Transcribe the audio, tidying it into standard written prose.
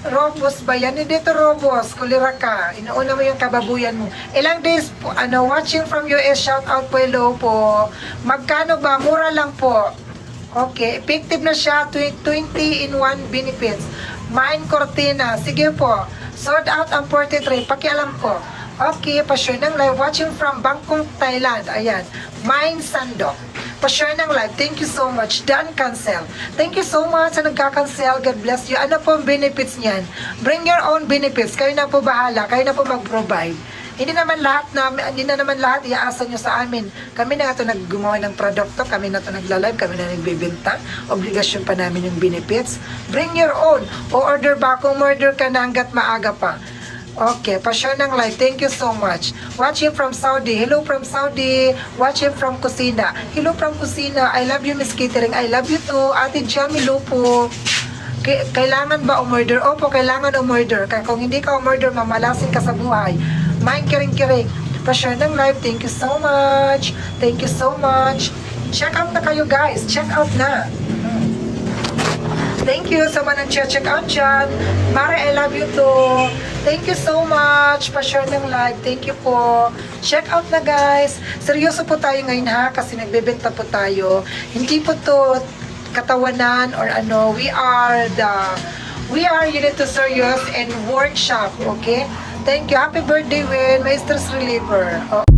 Robos ba yan? Hindi to Robos. Kulira ka. Inuuna mo yung kababuyan mo. Ilang days po, watching from US, shout out po, hello po. Magkano ba? Mura lang po. Okay, effective na siya, 20 in 1 benefits. Mine Cortina, sige po. Sold out ang 43, pakialam ko. Okay, pa-share ng live, watching from Bangkok, Thailand. Ayan, Mine Sandok. Pa-share ng live, thank you so much. Dan Cancel, thank you so much sa nagka-cancel, God bless you. Ano po ang benefits niyan? Bring your own benefits, kayo na po bahala, kayo na po mag-provide. Hindi na naman lahat iaasa nyo sa amin. Kami na ito naggumawa ng produkto, kami na ito nagla-live, kami na nagbibenta. Obligasyon pa namin yung benefits. Bring your own. O order ba? Kung order ka na hanggat maaga pa. Okay, pa-share ng live. Thank you so much. Watching from Saudi. Hello from Saudi. Watching from Kusina. Hello from Kusina. I love you, Miss Catering. I love you too. Ate Jamie Lupo. Kailangan ba umorder? Opo, kailangan umorder. Kaya kung hindi ka umorder, mamalasin ka sa buhay. Mind kiring-kiring. Pa-share ng live. Thank you so much. Thank you so much. Check out na kayo, guys. Check out na. Thank you sa mga nag-check out dyan. Mare, I love you too. Thank you so much. Pa-share ng live. Thank you po. Check out na, guys. Seryoso po tayo ngayon, ha? Kasi nagbebenta po tayo. Hindi po to katawanan or ano. We are unit to serious and workshop, okay? Thank you. Happy birthday, Win. My stress reliever. Oh.